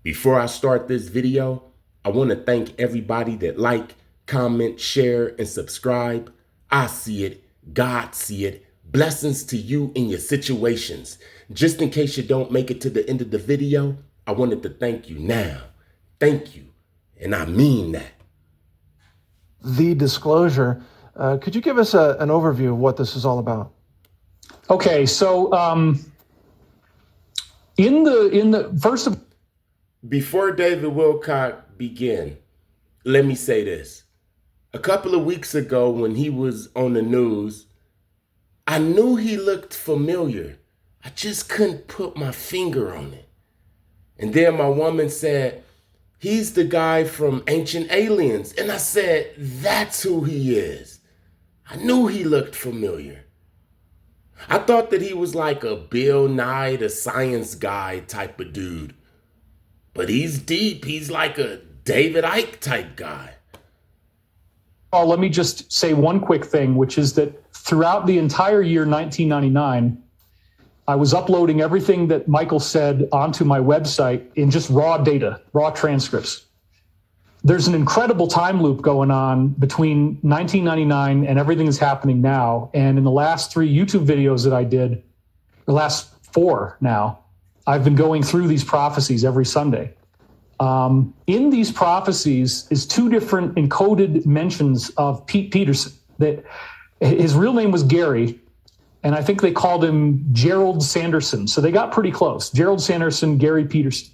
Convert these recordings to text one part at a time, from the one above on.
Before I start this video, I want to thank everybody that like, comment, share, and subscribe. I see it. God see it. Blessings to you in your situations. Just in case you don't make it to the end of the video, I wanted to thank you now. Thank you. And I mean that. The disclosure. Could you give us an overview of what this is all about? Okay, so in the first of Before David Wilcock begin, let me say this. A couple of weeks ago when he was on the news, I knew he looked familiar. I just couldn't put my finger on it. And then my woman said, he's the guy from Ancient Aliens. And I said, that's who he is. I knew he looked familiar. I thought that he was like a Bill Nye the Science Guy type of dude. But he's deep. He's like a David Icke type guy. Oh, let me just say one quick thing, which is that throughout the entire year 1999, I was uploading everything that Michael said onto my website in just raw data, raw transcripts. There's an incredible time loop going on between 1999 and everything that's happening now. And in the last 3 YouTube videos that I did, the last 4 now, I've been going through these prophecies every Sunday. In these prophecies is 2 different encoded mentions of Pete Peterson. That his real name was Gary, and I think they called him Gerald Sanderson. So they got pretty close. Gerald Sanderson, Gary Peterson.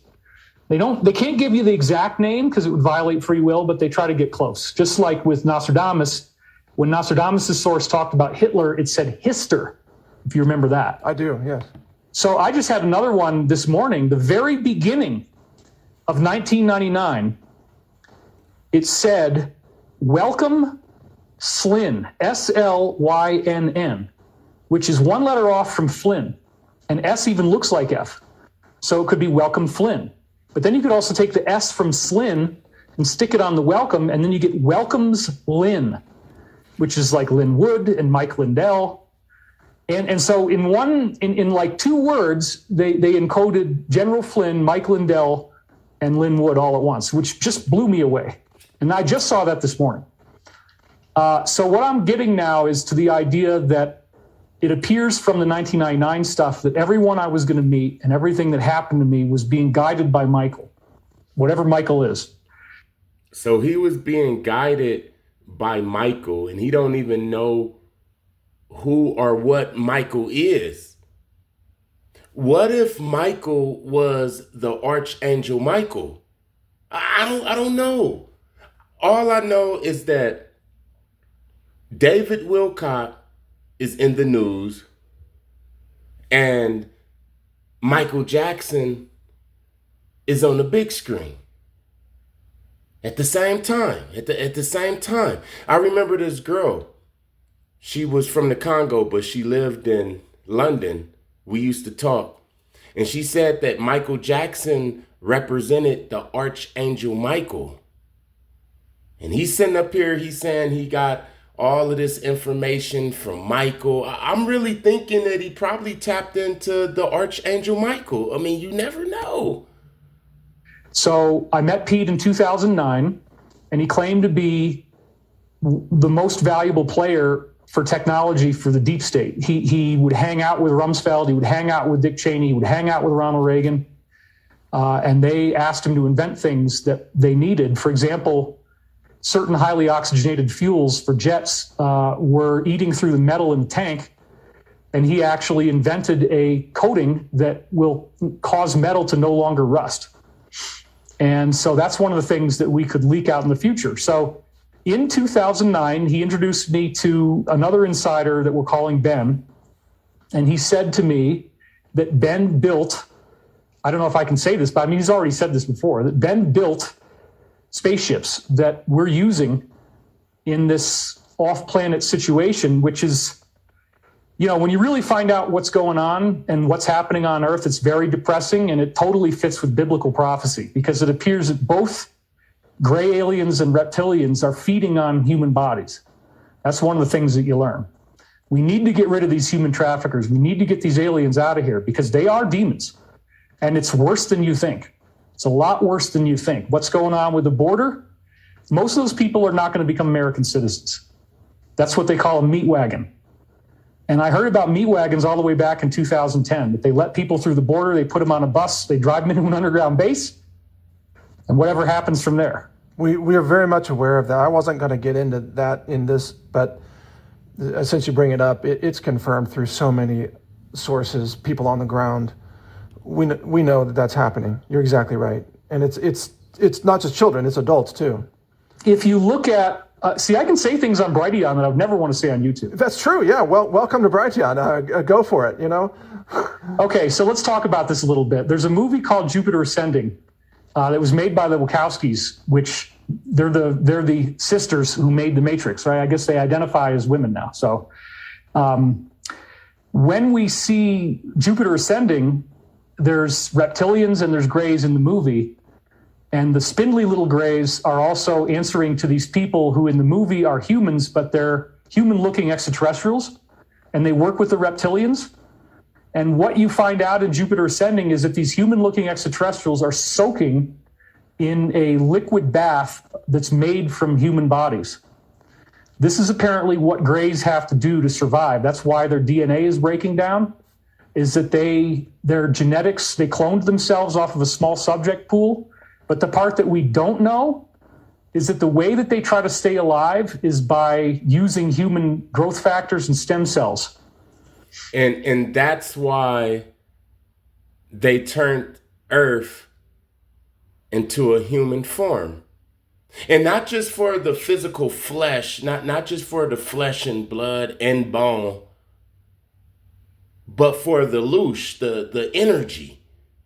They can't give you the exact name because it would violate free will, but they try to get close. Just like with Nostradamus, when Nostradamus' source talked about Hitler, it said Hister, if you remember that. I do, yes. So I just had another one this morning, the very beginning of 1999. It said, welcome Slynn, S-L-Y-N-N, which is 1 letter off from Flynn. And S even looks like F. So it could be welcome Flynn. But then you could also take the S from Slynn and stick it on the welcome, and then you get welcomes Lynn, which is like Lynn Wood and Mike Lindell. And so in like 2 words, they encoded General Flynn, Mike Lindell, and Lynn Wood all at once, which just blew me away. And I just saw that this morning. So what I'm getting now is to the idea that it appears from the 1999 stuff that everyone I was going to meet and everything that happened to me was being guided by Michael, whatever Michael is. So he was being guided by Michael, and he don't even know who or what Michael is. What if Michael was the Archangel Michael? I don't know. All I know is that David Wilcock is in the news and Michael Jackson is on the big screen at the same time. At the same time. I remember this girl. She was from the Congo, but she lived in London. We used to talk. And she said that Michael Jackson represented the Archangel Michael. And he's sitting up here, he's saying he got all of this information from Michael. I'm really thinking that he probably tapped into the Archangel Michael. I mean, you never know. So I met Pete in 2009, and he claimed to be the most valuable player for technology for the deep state. He would hang out with Rumsfeld, he would hang out with Dick Cheney, he would hang out with Ronald Reagan, and they asked him to invent things that they needed. For example, certain highly oxygenated fuels for jets were eating through the metal in the tank, and he actually invented a coating that will cause metal to no longer rust. And so that's one of the things that we could leak out in the future. So in 2009, he introduced me to another insider that we're calling Ben. And he said to me that Ben built, I don't know if I can say this, but I mean, he's already said this before, that Ben built spaceships that we're using in this off-planet situation, which is, you know, when you really find out what's going on and what's happening on Earth, it's very depressing, and it totally fits with biblical prophecy because it appears that both gray aliens and reptilians are feeding on human bodies. That's one of the things that you learn. We need to get rid of these human traffickers. We need to get these aliens out of here because they are demons, and it's worse than you think. It's a lot worse than you think. What's going on with the border? Most of those people are not going to become American citizens. That's what they call a meat wagon. And I heard about meat wagons all the way back in 2010, that they let people through the border, they put them on a bus, they drive them into an underground base, and whatever happens from there. We are very much aware of that. I wasn't going to get into that in this, but since you bring it up, it's confirmed through so many sources, people on the ground. We know that that's happening. You're exactly right. And it's not just children, it's adults too. If you look at, see, I can say things on Brighteon that I would never want to say on YouTube. That's true, yeah. Well, welcome to Brighteon. Go for it, you know? Okay, so let's talk about this a little bit. There's a movie called Jupiter Ascending that was made by the Wachowskis, which they're the sisters who made The Matrix, right? I guess they identify as women now. So when we see Jupiter Ascending, there's reptilians and there's grays in the movie. And the spindly little grays are also answering to these people who in the movie are humans, but they're human-looking extraterrestrials, and they work with the reptilians. And what you find out in Jupiter Ascending is that these human-looking extraterrestrials are soaking in a liquid bath that's made from human bodies. This is apparently what grays have to do to survive. That's why their DNA is breaking down, is that their genetics, they cloned themselves off of a small subject pool. But the part that we don't know is that the way that they try to stay alive is by using human growth factors and stem cells. And that's why they turned Earth into a human form. And not just for the physical flesh, not just for the flesh and blood and bone, but for the loosh, the energy.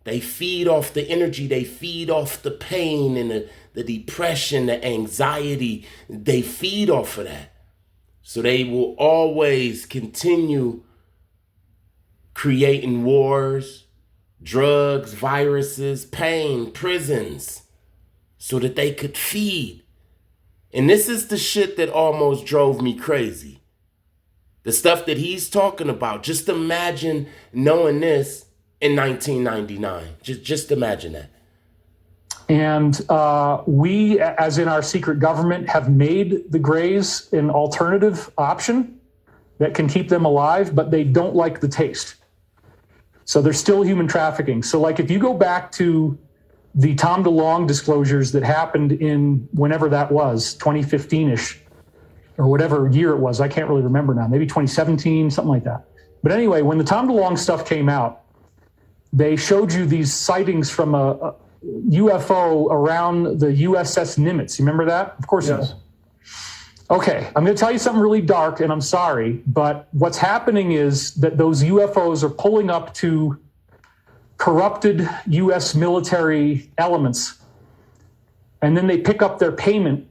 They feed off the energy, they feed off the pain and the depression, the anxiety. They feed off of that. So they will always continue creating wars, drugs, viruses, pain, prisons, so that they could feed. And this is the shit that almost drove me crazy. The stuff that he's talking about. Just imagine knowing this in 1999. Just imagine that. And we, as in our secret government, have made the grays an alternative option that can keep them alive, but they don't like the taste. So they're still human trafficking. So like if you go back to the Tom DeLonge disclosures that happened in whenever that was, 2015-ish, or whatever year it was, I can't really remember now, maybe 2017, something like that. But anyway, when the Tom DeLonge stuff came out, they showed you these sightings from a UFO around the USS Nimitz. You remember that? Of course, yes. Okay, I'm going to tell you something really dark, and I'm sorry, but what's happening is that those UFOs are pulling up to corrupted U.S. military elements, and then they pick up their payment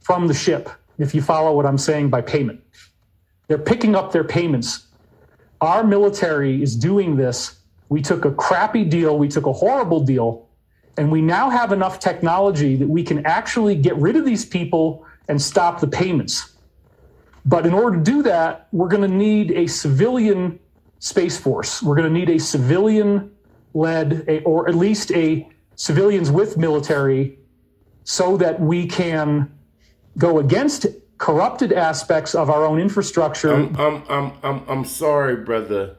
from the ship, if you follow what I'm saying by payment. They're picking up their payments. Our military is doing this. We took a crappy deal, we took a horrible deal, and we now have enough technology that we can actually get rid of these people and stop the payments. But in order to do that, we're going to need a civilian space force. We're going to need a civilian-led, or at least a civilians with military, so that we can go against corrupted aspects of our own infrastructure. I'm sorry, brother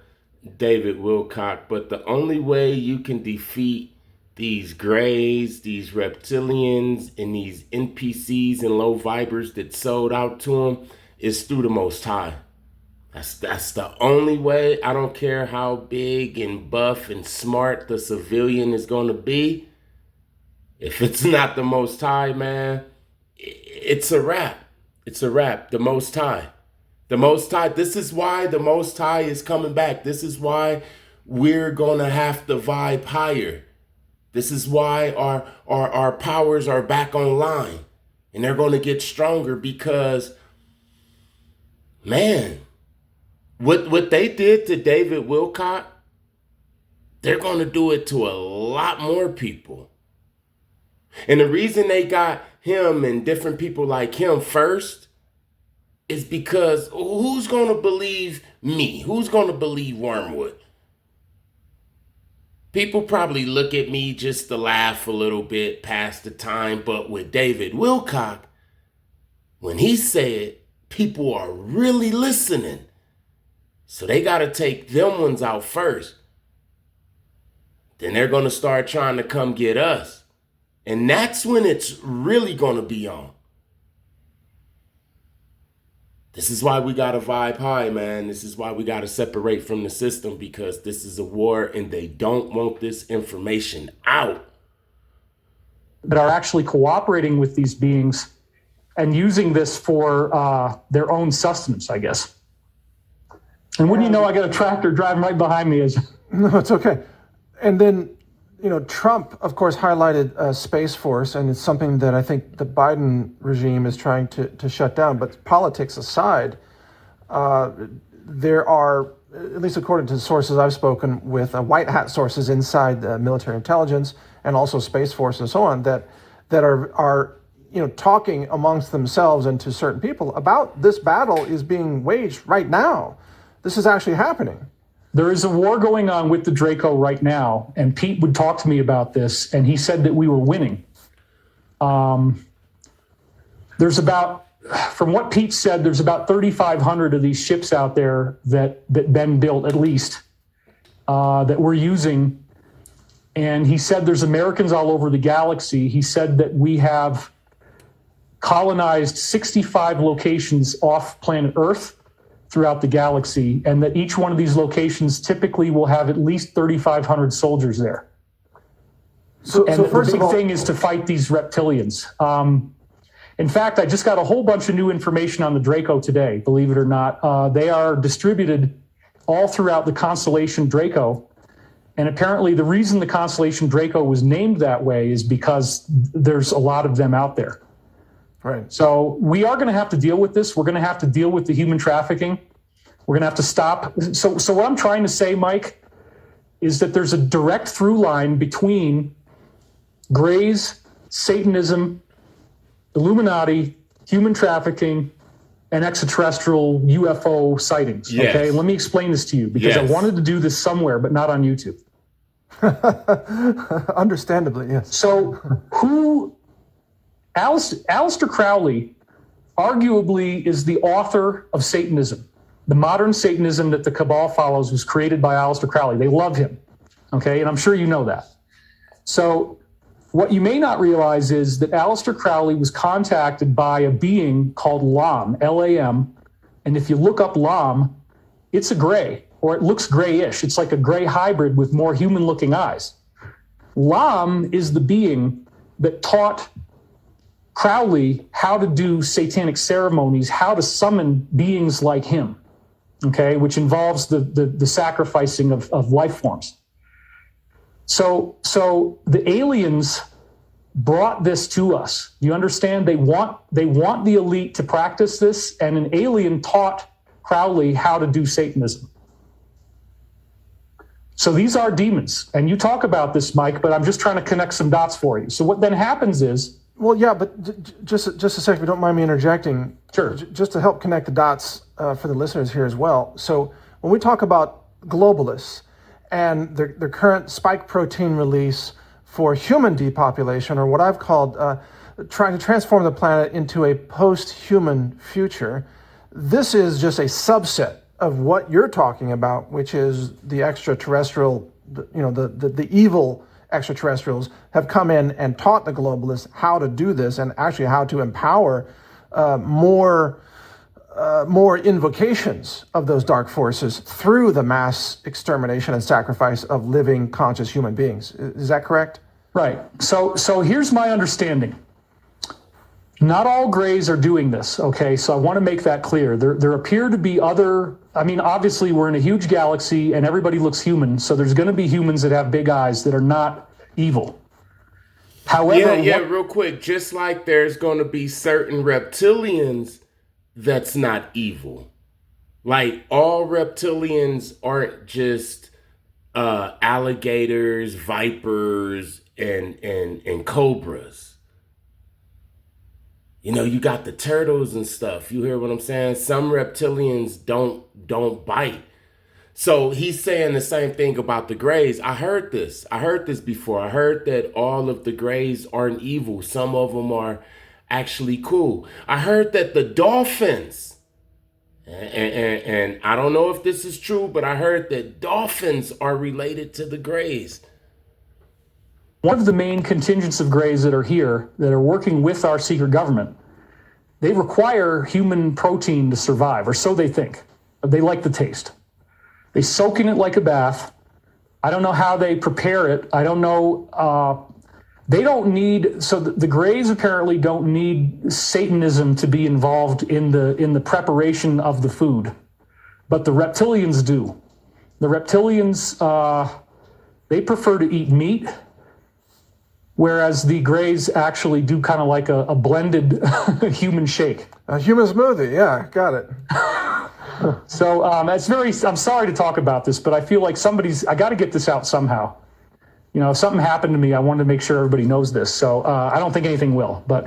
David Wilcock, but the only way you can defeat these grays, these reptilians, and these NPCs and low vibers that sold out to them is through the Most High. That's the only way. I don't care how big and buff and smart the civilian is going to be. If it's not the Most High, man, it's a wrap. It's a wrap. The Most High. The Most High. This is why the Most High is coming back. This is why we're going to have to vibe higher. This is why our powers are back online. And they're going to get stronger because, man, what they did to David Wilcock, they're going to do it to a lot more people. And the reason they got him and different people like him first is because who's going to believe me? Who's going to believe Wormwood? People probably look at me just to laugh a little bit past the time, but with David Wilcock, when he said people are really listening, so they got to take them ones out first. Then they're going to start trying to come get us. And that's when it's really going to be on. This is why we got to vibe high, man. This is why we got to separate from the system, because this is a war and they don't want this information out. That are actually cooperating with these beings and using this for their own sustenance, I guess. And wouldn't you know, I got a tractor driving right behind me. No, it's okay. And then, Trump, of course, highlighted Space Force, and it's something that I think the Biden regime is trying to shut down. But politics aside, there are, at least according to the sources I've spoken with, white hat sources inside military intelligence and also Space Force and so on, that are talking amongst themselves and to certain people about this battle is being waged right now. This is actually happening. There is a war going on with the Draco right now, and Pete would talk to me about this, and he said that we were winning. There's about, from what Pete said, there's about 3,500 of these ships out there that Ben built, at least, that we're using. And he said there's Americans all over the galaxy. He said that we have colonized 65 locations off planet Earth throughout the galaxy, and that each one of these locations typically will have at least 3,500 soldiers there. So first the big thing is to fight these reptilians. In fact, I just got a whole bunch of new information on the Draco today, believe it or not. They are distributed all throughout the constellation Draco. And apparently the reason the constellation Draco was named that way is because there's a lot of them out there. Right. So we are going to have to deal with this. We're going to have to deal with the human trafficking. We're going to have to stop. So what I'm trying to say, Mike, is that there's a direct through line between Greys, Satanism, Illuminati, human trafficking, and extraterrestrial UFO sightings. Yes. Okay, let me explain this to you, because I wanted to do this somewhere, but not on YouTube. Understandably, yes. So Aleister Crowley arguably is the author of Satanism. The modern Satanism that the Cabal follows was created by Aleister Crowley. They love him, okay? And I'm sure you know that. So what you may not realize is that Aleister Crowley was contacted by a being called Lam, L-A-M. And if you look up Lam, it's a gray, or it looks grayish. It's like a gray hybrid with more human-looking eyes. Lam is the being that taught Crowley how to do satanic ceremonies, how to summon beings like him, okay, which involves the sacrificing of life forms. So the aliens brought this to us. You understand? They want the elite to practice this, and an alien taught Crowley how to do Satanism. So these are demons, and you talk about this, Mike, but I'm just trying to connect some dots for you. So what then happens is, well, yeah, but just a second, if you don't mind me interjecting. Sure. Just to help connect the dots for the listeners here as well. So when we talk about globalists and their current spike protein release for human depopulation, or what I've called trying to transform the planet into a post-human future, this is just a subset of what you're talking about, which is the extraterrestrial, the evil extraterrestrials have come in and taught the globalists how to do this, and actually how to empower more invocations of those dark forces through the mass extermination and sacrifice of living, conscious human beings. Is that correct? Right. So here's my understanding. Not all Greys are doing this, okay? So I want to make that clear. There appear to be other, obviously we're in a huge galaxy and everybody looks human, so there's going to be humans that have big eyes that are not evil. However, real quick, just like there's going to be certain reptilians that's not evil. Like, all reptilians aren't just alligators, vipers, and cobras. You got the turtles and stuff. You hear what I'm saying? Some reptilians don't bite. So he's saying the same thing about the Greys. I heard this. I heard this before. I heard that all of the Greys aren't evil. Some of them are actually cool. I heard that the dolphins, and I don't know if this is true, but I heard that dolphins are related to the Greys. One of the main contingents of Greys that are here, that are working with our secret government, they require human protein to survive, or so they think. They like the taste. They soak in it like a bath. I don't know how they prepare it. I don't know. They don't need, so the Greys apparently don't need Satanism to be involved in the preparation of the food, but the reptilians do. The reptilians, they prefer to eat meat, whereas the Greys actually do kind of like a blended human shake. A human smoothie, yeah, got it. So I'm sorry to talk about this, but I feel like I got to get this out somehow. If something happened to me, I wanted to make sure everybody knows this. So I don't think anything will, but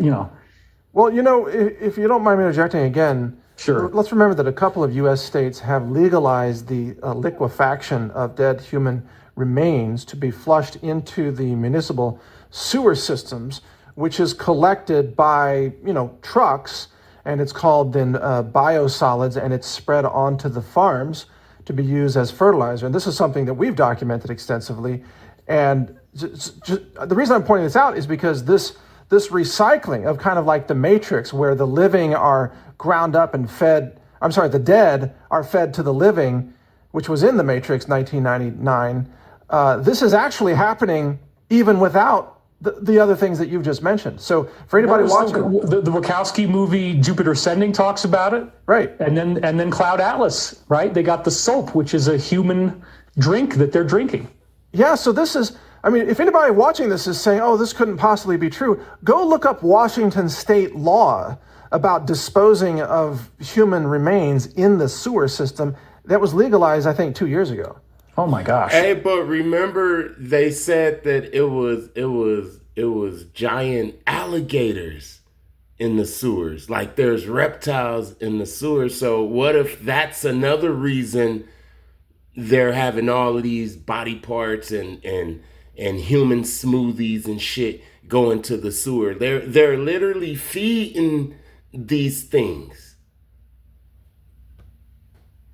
Well, if you don't mind me interjecting again, sure. Let's remember that a couple of U.S. states have legalized the liquefaction of dead human remains to be flushed into the municipal sewer systems, which is collected by, trucks, and it's called then biosolids, and it's spread onto the farms to be used as fertilizer. And this is something that we've documented extensively. And the reason I'm pointing this out is because this recycling of kind of like the Matrix, where the living are ground up and fed, the dead are fed to the living, which was in the Matrix 1999. This is actually happening even without the other things that you've just mentioned. So for anybody watching, the Wachowski movie Jupiter Ascending talks about it, right? And then Cloud Atlas, right? They got the soap, which is a human drink that they're drinking. Yeah. So this is, if anybody watching this is saying, "Oh, this couldn't possibly be true," go look up Washington state law about disposing of human remains in the sewer system. That was legalized, I think, 2 years ago. Oh my gosh. Hey, but remember they said that it was giant alligators in the sewers. Like there's reptiles in the sewers. So what if that's another reason they're having all of these body parts and human smoothies and shit going to the sewer? They're literally feeding these things.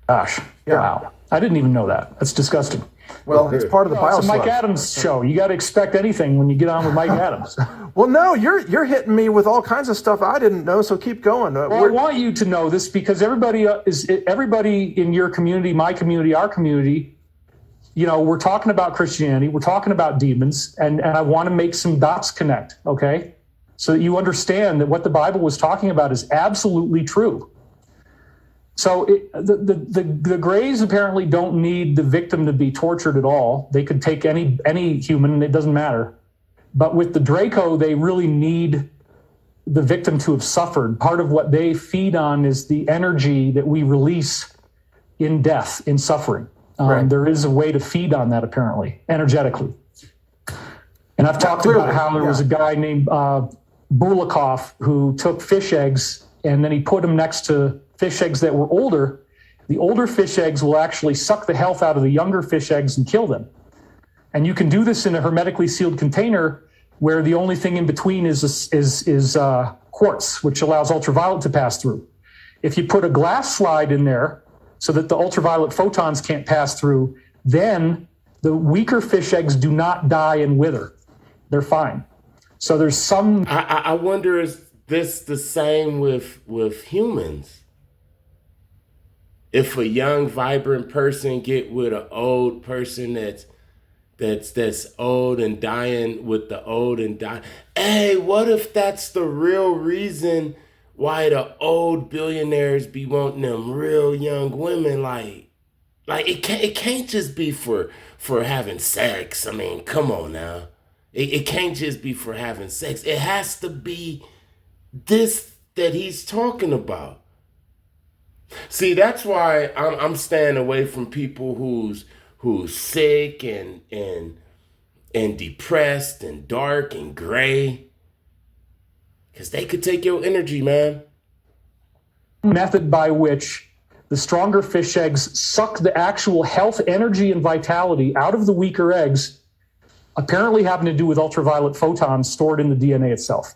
Gosh. Yeah. Wow. I didn't even know that. That's disgusting. Well, it's part of the biosludge. It's a Mike Adams show. You got to expect anything when you get on with Mike Adams. Well, no, you're hitting me with all kinds of stuff I didn't know, so keep going. Well, I want you to know this because everybody in your community, my community, our community, we're talking about Christianity, we're talking about demons, and I want to make some dots connect, okay? So that you understand that what the Bible was talking about is absolutely true. So the Greys apparently don't need the victim to be tortured at all. They could take any human, it doesn't matter. But with the Draco, they really need the victim to have suffered. Part of what they feed on is the energy that we release in death, in suffering. Right. There is a way to feed on that, apparently, energetically. And I've talked about how there was a guy named Bulikov who took fish eggs and then he put them next to fish eggs that were older. The older fish eggs will actually suck the health out of the younger fish eggs and kill them. And you can do this in a hermetically sealed container where the only thing in between is quartz, which allows ultraviolet to pass through. If you put a glass slide in there so that the ultraviolet photons can't pass through, then the weaker fish eggs do not die and wither. They're fine. So there's some... I wonder, is this the same with humans? If a young, vibrant person get with an old person that's old and dying with the old and dying. Hey, what if that's the real reason why the old billionaires be wanting them real young women? Like it can't just be for having sex. I mean, come on now. It can't just be for having sex. It has to be this that he's talking about. See, that's why I'm staying away from people who's sick and depressed and dark and gray, because they could take your energy, man. Method by which the stronger fish eggs suck the actual health, energy, and vitality out of the weaker eggs, apparently having to do with ultraviolet photons stored in the DNA itself.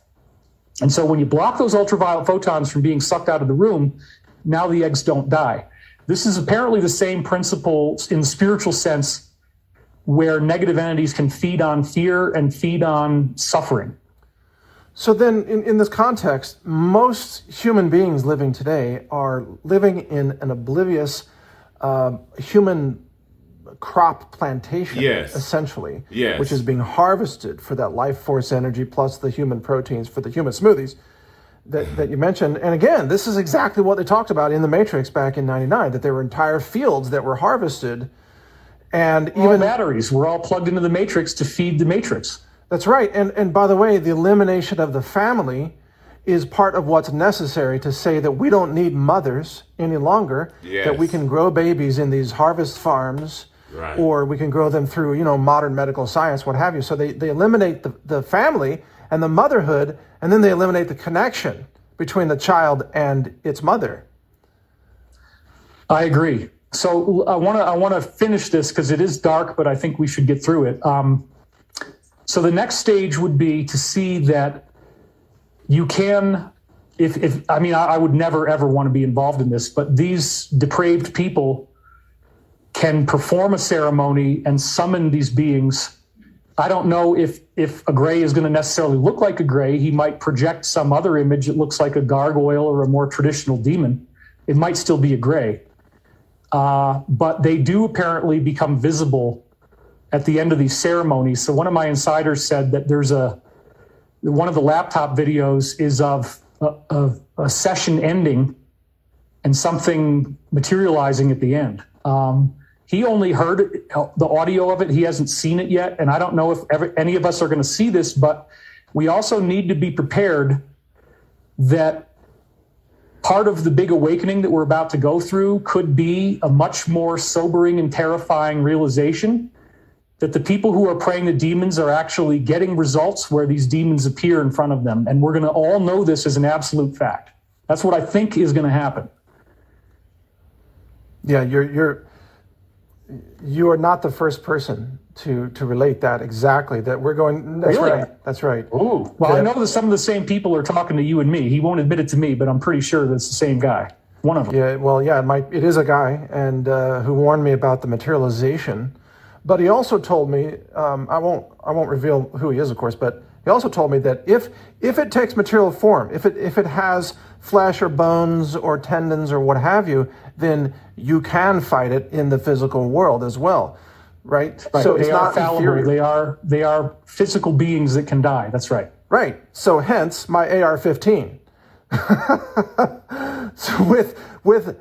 And so when you block those ultraviolet photons from being sucked out of the room, now the eggs don't die. This is apparently the same principle in the spiritual sense, where negative entities can feed on fear and feed on suffering. So then, in this context, most human beings living today are living in an oblivious human crop plantation, essentially, which is being harvested for that life force energy plus the human proteins for the human smoothies that you mentioned. And again, this is exactly what they talked about in The Matrix back in '99, that there were entire fields that were harvested. And even batteries were all plugged into the Matrix to feed the Matrix. That's right. And by the way, the elimination of the family is part of what's necessary to say that we don't need mothers any longer, that we can grow babies in these harvest farms, or we can grow them through, modern medical science, what have you. So they eliminate the family and the motherhood, and then they eliminate the connection between the child and its mother. I agree. So I want to finish this because it is dark, but I think we should get through it. So the next stage would be to see that you can, I would never ever want to be involved in this, but these depraved people can perform a ceremony and summon these beings. I don't know if a gray is going to necessarily look like a gray. He might project some other image that looks like a gargoyle or a more traditional demon. It might still be a gray. But they do apparently become visible at the end of these ceremonies. So one of my insiders said that there's one of the laptop videos is of a session ending and something materializing at the end. He only heard the audio of it. He hasn't seen it yet. And I don't know if any of us are going to see this, but we also need to be prepared that part of the big awakening that we're about to go through could be a much more sobering and terrifying realization that the people who are praying the demons are actually getting results where these demons appear in front of them. And we're going to all know this as an absolute fact. That's what I think is going to happen. Yeah, you are not the first person to relate that exactly. That we're going. That's really? Right. That's right. Ooh. Well, I know that some of the same people are talking to you and me. He won't admit it to me, but I'm pretty sure that's the same guy. One of them. Yeah. Well, yeah. It is a guy, and who warned me about the materialization. But he also told me, I won't reveal who he is, of course, but he also told me that if it takes material form, if it has flesh or bones or tendons or what have you, then you can fight it in the physical world as well, right? So it's not fallible. They are physical beings that can die. That's right. Right. So hence my AR-15. So with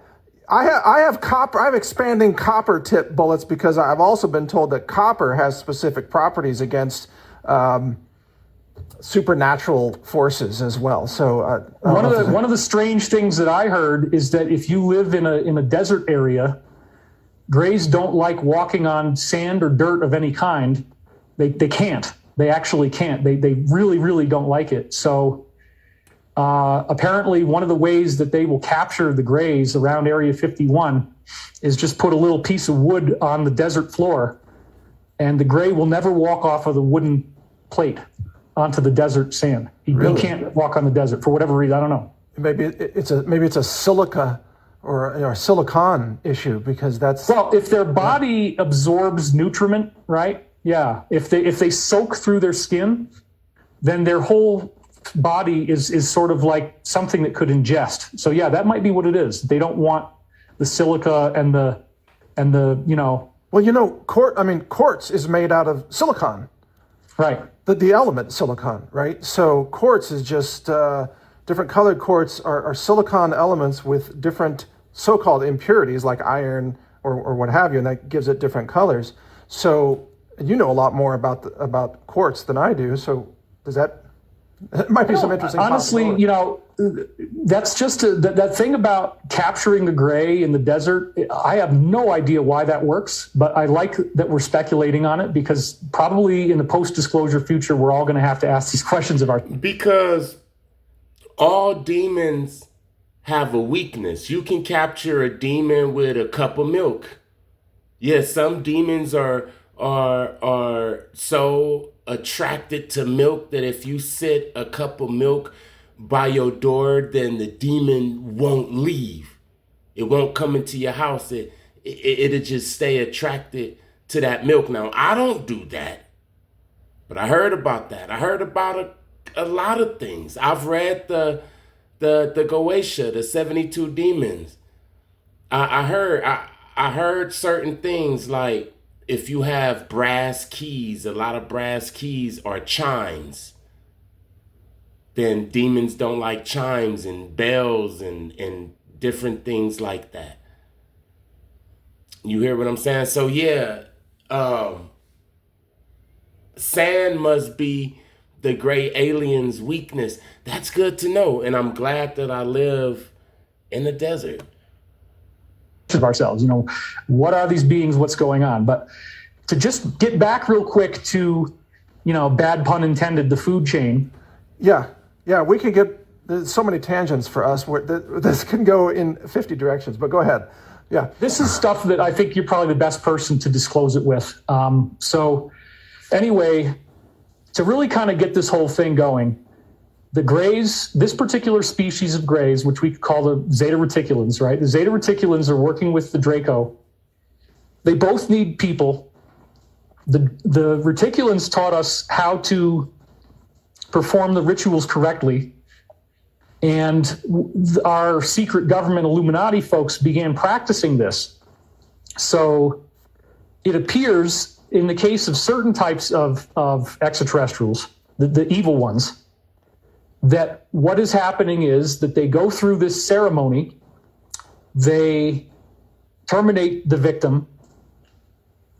I have copper. I have expanding copper tip bullets because I've also been told that copper has specific properties against supernatural forces as well. So one of the strange things that I heard is that if you live in a desert area, grays don't like walking on sand or dirt of any kind. They can't. They actually can't. They really, really don't like it. So apparently one of the ways that they will capture the grays around Area 51 is just put a little piece of wood on the desert floor, and the gray will never walk off of the wooden plate onto the desert sand. He can't walk on the desert for whatever reason. I don't know. Maybe it's a silica or a silicon issue, because that's... Well, if their body absorbs nutriment, right? Yeah. If they soak through their skin, then their whole body is sort of like something that could ingest. So yeah, that might be what it is. They don't want the silica and the Well, quartz is made out of silicon. Right. The element silicon, right? So quartz is just different colored quartz are silicon elements with different so-called impurities like iron or what have you, and that gives it different colors. So you know a lot more about quartz than I do. So does that? It might be some interesting. Honestly, that's just that thing about capturing the gray in the desert. I have no idea why that works, but I like that we're speculating on it, because probably in the post-disclosure future, we're all going to have to ask these questions of our. Because all demons have a weakness. You can capture a demon with a cup of milk. Yes, some demons are so attracted to milk that if you sit a cup of milk by your door, then the demon won't leave. It won't come into your house. It'll just stay attracted to that milk. Now, I don't do that, but I heard about that. I heard about a lot of things. I've read the Goetia, the 72 demons. I heard certain things like if you have brass keys, a lot of brass keys are chimes. Then demons don't like chimes and bells and different things like that. You hear what I'm saying? So yeah, sand must be the gray alien's weakness. That's good to know, and I'm glad that I live in the desert. Of ourselves, what are these beings? What's going on? But to just get back real quick to, bad pun intended, the food chain. Yeah, we could get, there's so many tangents for us where this can go in 50 directions, but go ahead. Yeah. This is stuff that I think you're probably the best person to disclose it with. So anyway, to really kind of get this whole thing going, the grays, this particular species of grays, which we call the Zeta reticulans, right? The Zeta reticulans are working with the Draco. They both need people. The reticulans taught us how to perform the rituals correctly. And our secret government Illuminati folks began practicing this. So it appears in the case of certain types of extraterrestrials, the evil ones, that what is happening is that they go through this ceremony, they terminate the victim,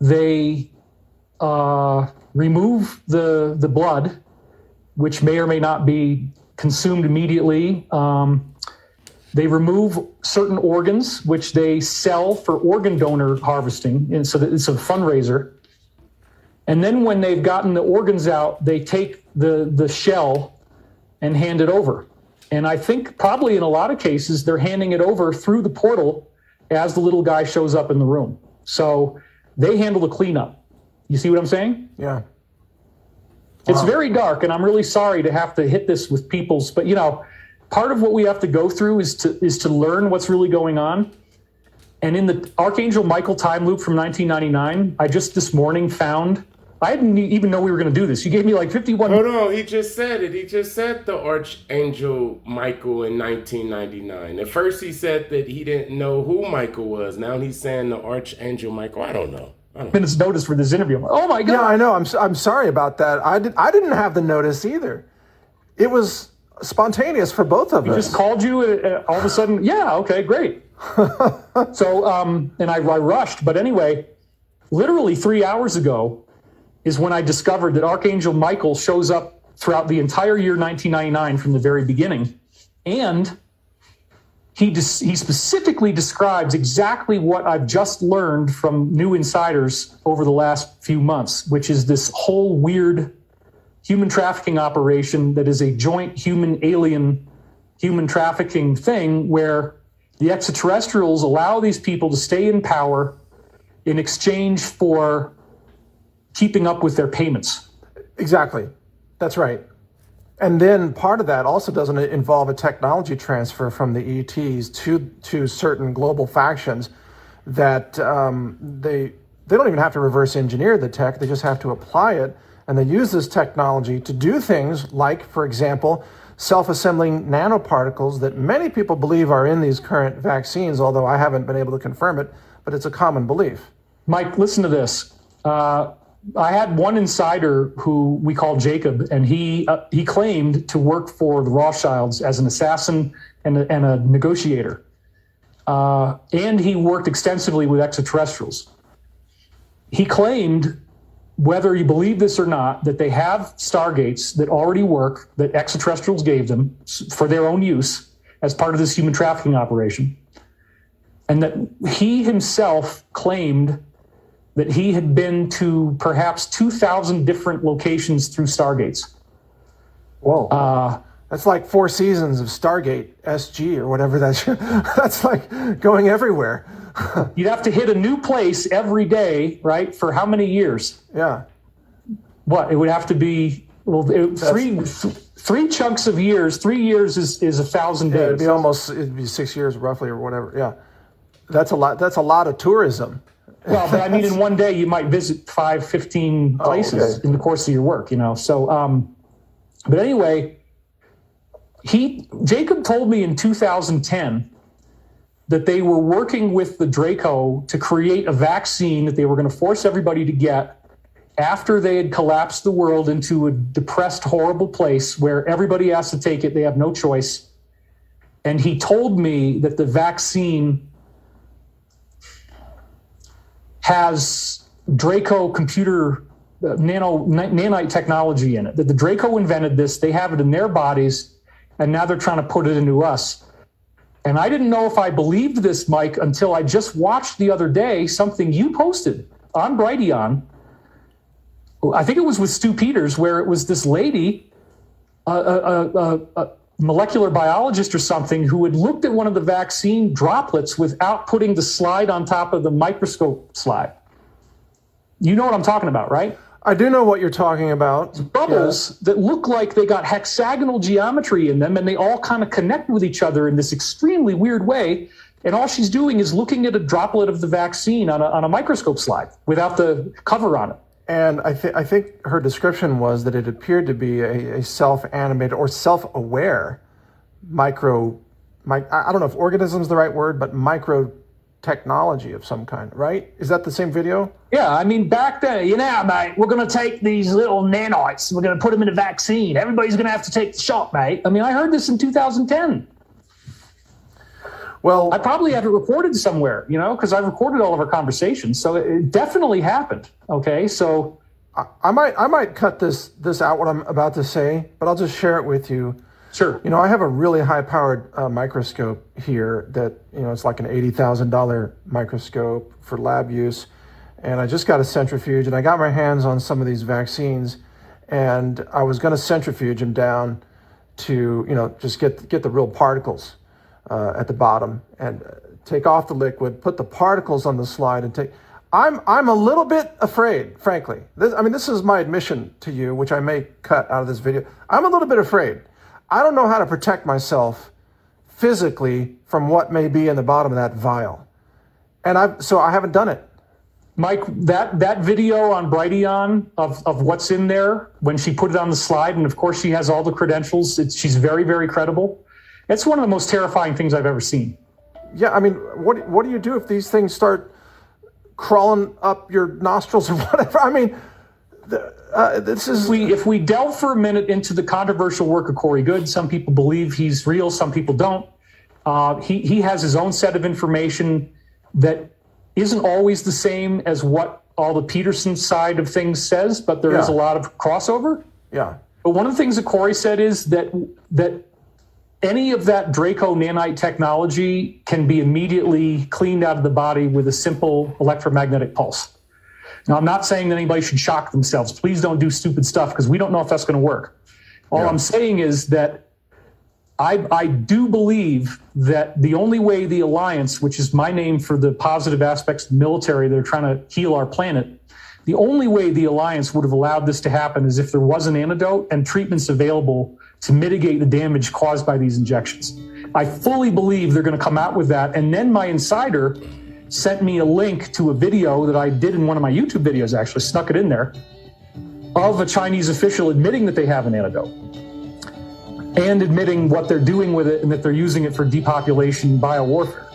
they remove the blood, which may or may not be consumed immediately. They remove certain organs, which they sell for organ donor harvesting, and so it's a fundraiser. And then when they've gotten the organs out, they take the shell and hand it over. And I think probably in a lot of cases, they're handing it over through the portal as the little guy shows up in the room. So they handle the cleanup. You see what I'm saying? Yeah. It's very dark, and I'm really sorry to have to hit this with people's, but part of what we have to go through is to learn what's really going on. And in the Archangel Michael time loop from 1999, I just this morning found, I didn't even know we were going to do this. You gave me like 51. Hold on, he just said it. He just said the Archangel Michael in 1999. At first he said that he didn't know who Michael was. Now he's saying the Archangel Michael. I don't know. Minutes notice for this interview. Oh my God. Yeah, I know. I'm sorry about that. I didn't have the notice either. It was spontaneous for both of us. He just called you all of a sudden. Yeah, okay, great. So, and I rushed. But anyway, literally 3 hours ago is when I discovered that Archangel Michael shows up throughout the entire year 1999 from the very beginning. And he specifically describes exactly what I've just learned from new insiders over the last few months, which is this whole weird human trafficking operation that is a joint human-alien human trafficking thing where the extraterrestrials allow these people to stay in power in exchange for keeping up with their payments. Exactly. That's right. And then part of that also doesn't involve a technology transfer from the ETs to certain global factions that they don't even have to reverse engineer the tech. They just have to apply it. And they use this technology to do things like, for example, self-assembling nanoparticles that many people believe are in these current vaccines, although I haven't been able to confirm it, but it's a common belief. Mike, listen to this. I had one insider who we call Jacob, and he claimed to work for the Rothschilds as an assassin and a negotiator. And he worked extensively with extraterrestrials. He claimed, whether you believe this or not, that they have stargates that already work, that extraterrestrials gave them for their own use as part of this human trafficking operation. And that he himself claimed that he had been to perhaps 2,000 different locations through stargates. Whoa. That's like 4 seasons of Stargate SG or whatever that's like going everywhere. You'd have to hit a new place every day, right? For how many years? Yeah. What? It would have to be, well, three chunks of years. 3 years is 1,000 days. It'd be 6 years roughly or whatever. Yeah. That's a lot of tourism. Well, but I mean, in one day you might visit 15 places in the course of your work, So, but anyway, Jacob told me in 2010 that they were working with the Draco to create a vaccine that they were going to force everybody to get after they had collapsed the world into a depressed, horrible place where everybody has to take it. They have no choice. And he told me that the vaccine has Draco computer nanite technology in it, that the Draco invented this. They have it in their bodies, and now they're trying to put it into us. And I didn't know if I believed this, Mike, until I just watched the other day something you posted on Brighteon. I think it was with Stu Peters, where it was this lady, a molecular biologist or something, who had looked at one of the vaccine droplets without putting the slide on top of the microscope slide. You know what I'm talking about, right? I do know what you're talking about. Bubbles that look like they got hexagonal geometry in them, and they all kind of connect with each other in this extremely weird way. And all she's doing is looking at a droplet of the vaccine on a microscope slide without the cover on it. And I think her description was that it appeared to be a self-animated or self-aware I don't know if organism is the right word, but micro technology of some kind, right? Is that the same video? Yeah, I mean, back then, mate, we're going to take these little nanites and we're going to put them in a vaccine. Everybody's going to have to take the shot, mate. I mean, I heard this in 2010. Well, I probably have it recorded somewhere, because I've recorded all of our conversations. So it definitely happened. Okay, so I might cut this out, what I'm about to say, but I'll just share it with you. Sure. I have a really high-powered microscope here that, it's like an $80,000 microscope for lab use. And I just got a centrifuge, and I got my hands on some of these vaccines, and I was going to centrifuge them down to, just get the real particles at the bottom and take off the liquid, put the particles on the slide, and take. I'm a little bit afraid, frankly. This is my admission to you, which I may cut out of this video. I'm a little bit afraid. I don't know how to protect myself physically from what may be in the bottom of that vial. And so I haven't done it. Mike, that video on Brighteon of what's in there when she put it on the slide, and of course she has all the credentials, she's very, very credible. It's one of the most terrifying things I've ever seen. Yeah, what do you do if these things start crawling up your nostrils or whatever? This is... If we delve for a minute into the controversial work of Corey Goode, some people believe he's real, some people don't. He has his own set of information that isn't always the same as what all the Peterson side of things says, but there is a lot of crossover. Yeah. But one of the things that Corey said is that any of that Draco nanite technology can be immediately cleaned out of the body with a simple electromagnetic pulse. Now, I'm not saying that anybody should shock themselves. Please don't do stupid stuff, because we don't know if that's going to work. All I'm saying is that I do believe that the only way the Alliance, which is my name for the positive aspects of the military that are trying to heal our planet, the only way the Alliance would have allowed this to happen is if there was an antidote and treatments available to mitigate the damage caused by these injections. I fully believe they're going to come out with that. And then my insider sent me a link to a video that I did in one of my YouTube videos, actually snuck it in there, of a Chinese official admitting that they have an antidote and admitting what they're doing with it and that they're using it for depopulation biowarfare.